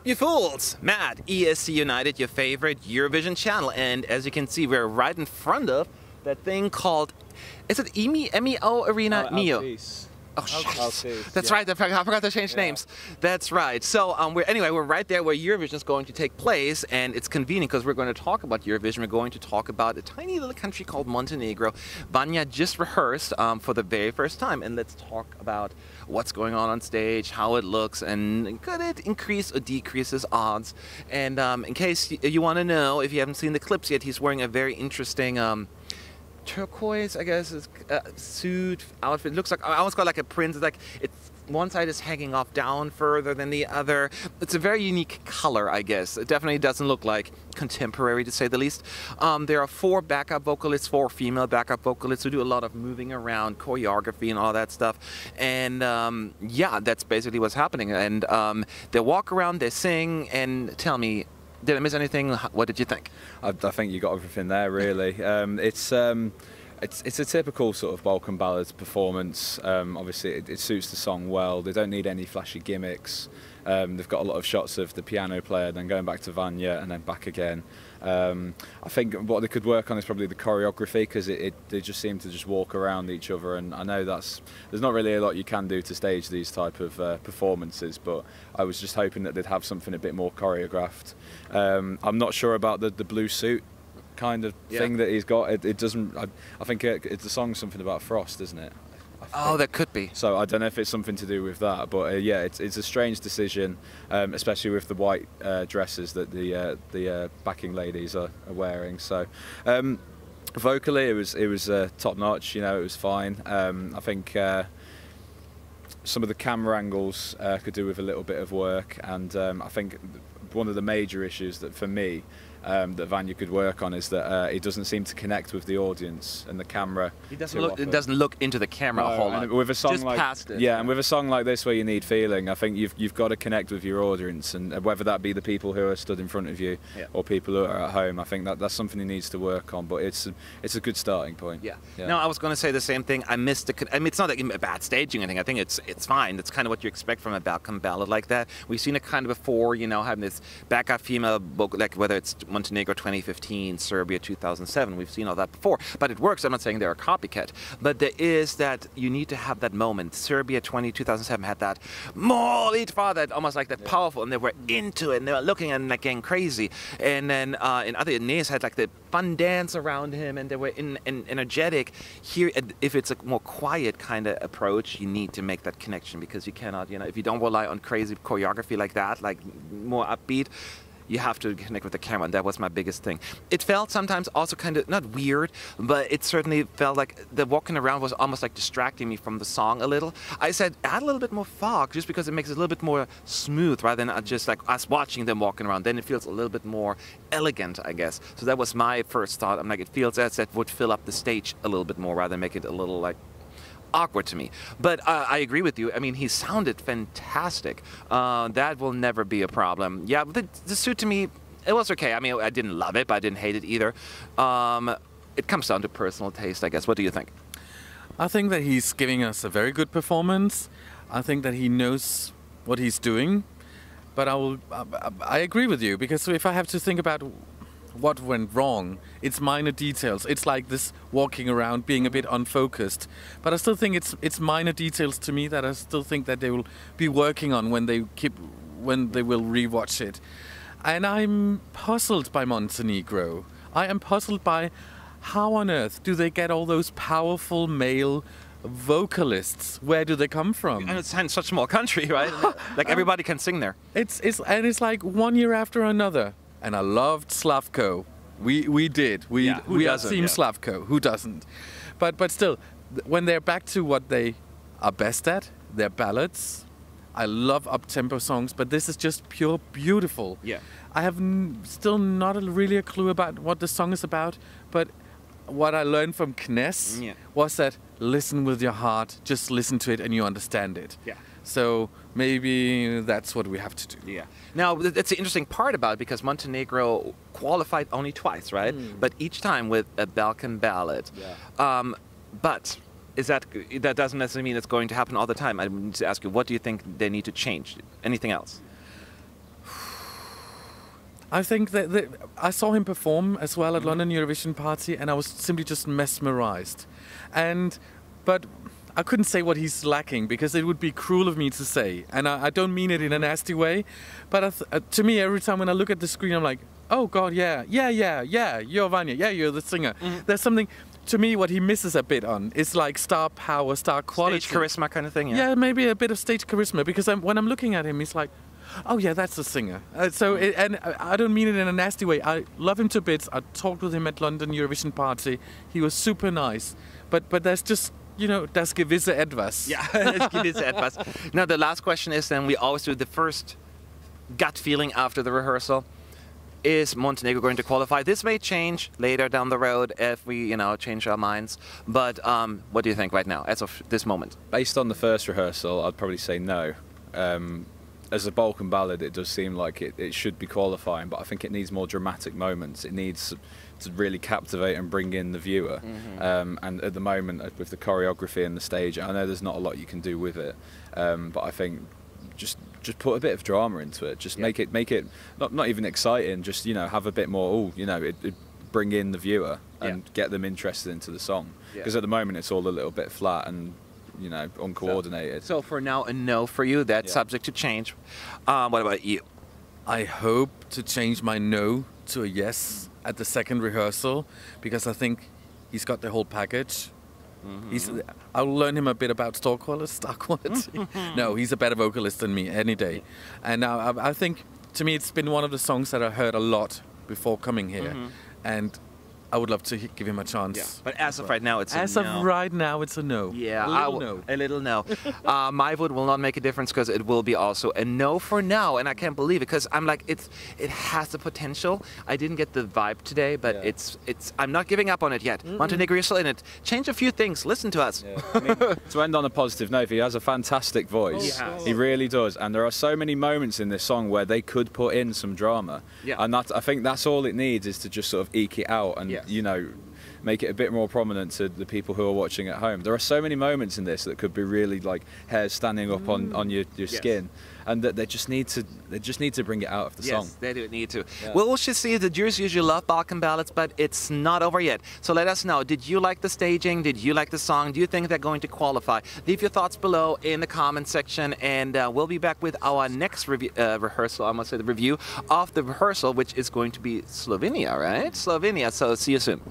You fools! Matt, ESC United, your favorite Eurovision channel, and as you can see, we're right in front of that thing called, is it MEO Arena Neo? Oh, shit. That's right. I forgot to change names. That's right. So we're right there where Eurovision is going to take place, and it's convenient because we're going to talk about Eurovision. We're going to talk about a tiny little country called Montenegro. Vanja just rehearsed for the very first time, and let's talk about what's going on stage, how it looks, and could it increase or decrease his odds. And in case you want to know, if you haven't seen the clips yet, he's wearing a very interesting turquoise, I guess, suit outfit. It looks like, I almost got like a prince. It's like one side is hanging off down further than the other. It's a very unique color, I guess. It definitely doesn't look like contemporary, to say the least. There are four backup vocalists, four female backup vocalists who do a lot of moving around, choreography and all that stuff. And yeah, that's basically what's happening. And they walk around, they sing, and tell me, did I miss anything? What did you think? I think you got everything there, really. It's a typical sort of Balkan Ballads performance. Obviously, it suits the song well. They don't need any flashy gimmicks. They've got a lot of shots of the piano player, then going back to Vanja, and then back again. I think what they could work on is probably the choreography, because they just seem to just walk around each other, and I know there's not really a lot you can do to stage these type of performances, but I was just hoping that they'd have something a bit more choreographed. I'm not sure about the blue suit kind of thing that he's got. It doesn't. I think the song's something about frost, isn't it? Oh, that could be. So I don't know if it's something to do with that, but yeah, it's a strange decision, especially with the white dresses that the backing ladies are wearing. So vocally, it was top notch. You know, it was fine. I think some of the camera angles could do with a little bit of work, and I think one of the major issues that for me that Vanja could work on is that he doesn't seem to connect with the audience and the camera. He doesn't look into the camera a whole lot. With a song just like, past it. Yeah, and with a song like this where you need feeling, I think you've got to connect with your audience, and whether that be the people who are stood in front of you or people who are at home, I think that's something he needs to work on. But it's a good starting point. Yeah. No, I was going to say the same thing. I missed I mean, it's not like a bad staging or anything. I think it's fine. That's kind of what you expect from a Balkan ballad like that. We've seen it kind of before, you know, having this backup female vocal, like whether it's Montenegro 2015, Serbia 2007. We've seen all that before, but it works. I'm not saying they're a copycat, but there is that you need to have that moment. Serbia 2007 had that molitva, that almost like that powerful, and they were into it, and they were looking and like getting crazy. And then in other Nes had like the fun dance around him, and they were energetic. Here, if it's a more quiet kind of approach, you need to make that connection, because you cannot, you know, if you don't rely on crazy choreography like that, like more upbeat, you have to connect with the camera, and that was my biggest thing. It felt sometimes also kind of, not weird, but it certainly felt like the walking around was almost like distracting me from the song a little. I said, add a little bit more fog, just because it makes it a little bit more smooth, rather than just like us watching them walking around. Then it feels a little bit more elegant, I guess. So that was my first thought. I'm like, it feels as that would fill up the stage a little bit more, rather than make it a little like awkward to me. But I agree with you. I mean, he sounded fantastic. That will never be a problem. Yeah, the suit to me, it was okay. I mean, I didn't love it, but I didn't hate it either. It comes down to personal taste, I guess. What do you think? I think that he's giving us a very good performance. I think that he knows what he's doing. But I agree with you, because if I have to think about what went wrong, it's minor details. It's like this walking around, being a bit unfocused. But I still think it's minor details to me that I still think that they will be working on when they will rewatch it. And I'm puzzled by Montenegro. I am puzzled by how on earth do they get all those powerful male vocalists? Where do they come from? And it's in such a small country, right? Like everybody can sing there. It's like one year after another. And I loved Slavko. We did. We are Team Slavko. Who doesn't? But still, when they're back to what they are best at, their ballads. I love up-tempo songs, but this is just pure beautiful. Yeah. I have still not really a clue about what the song is about, but what I learned from Knes was that listen with your heart, just listen to it and you understand it. Yeah. So maybe that's what we have to do. Yeah. Now, that's the interesting part about it, because Montenegro qualified only twice, right? But each time with a Balkan ballad. Yeah. But that doesn't necessarily mean it's going to happen all the time. I need to ask you, what do you think they need to change? Anything else? I think that I saw him perform as well at London Eurovision Party, and I was simply just mesmerized. But I couldn't say what he's lacking because it would be cruel of me to say, and I don't mean it in a nasty way. But to me, every time when I look at the screen, I'm like, oh God, yeah, you're Vanja, yeah, you're the singer. There's something. To me, what he misses a bit on is like star power, star quality. Stage charisma kind of thing, yeah. Yeah, maybe a bit of stage charisma, because when I'm looking at him, he's like, oh yeah, that's the singer. And I don't mean it in a nasty way. I love him to bits. I talked with him at London Eurovision Party. He was super nice. But there's just, das gewisse etwas. Yeah, das gewisse etwas. Now, the last question is then, we always do the first gut feeling after the rehearsal. Is Montenegro going to qualify? This may change later down the road if we, change our minds. But what do you think right now, as of this moment? Based on the first rehearsal, I'd probably say no. As a Balkan ballad, it does seem like it should be qualifying, but I think it needs more dramatic moments. It needs to really captivate and bring in the viewer. And at the moment, with the choreography and the stage, I know there's not a lot you can do with it, but I think just put a bit of drama into it. Just make it not even exciting. Just have a bit more. Bring in the viewer and get them interested into the song. Because at the moment it's all a little bit flat and uncoordinated. So for now, a no for you. That's subject to change. What about you? I hope to change my no to a yes at the second rehearsal, because I think he's got the whole package. I'll learn him a bit about star quality. No, he's a better vocalist than me any day. And I think, to me, it's been one of the songs that I heard a lot before coming here. And I would love to give him a chance. Yeah. But as of right now, it's a no. As of right now, it's a no. Yeah, a little no. My vote will not make a difference because it will be also a no for now, and I can't believe it because I'm like, it has the potential. I didn't get the vibe today, but I'm not giving up on it yet. Montenegro, you're still in it. Change a few things. Listen to us. Yeah. I mean, to end on a positive note, he has a fantastic voice. He really does, and there are so many moments in this song where they could put in some drama. And I think that's all it needs, is to just sort of eke it out and make it a bit more prominent to the people who are watching at home. There are so many moments in this that could be really like hairs standing up on your skin, and that they just need to bring it out of the song. Yes, they do need to. Yeah. Well, we'll just see. The jurors usually love Balkan ballads, but it's not over yet. So let us know. Did you like the staging? Did you like the song? Do you think they're going to qualify? Leave your thoughts below in the comment section, and we'll be back with our next rehearsal. I must say the review of the rehearsal, which is going to be Slovenia, right? Slovenia. So see you soon.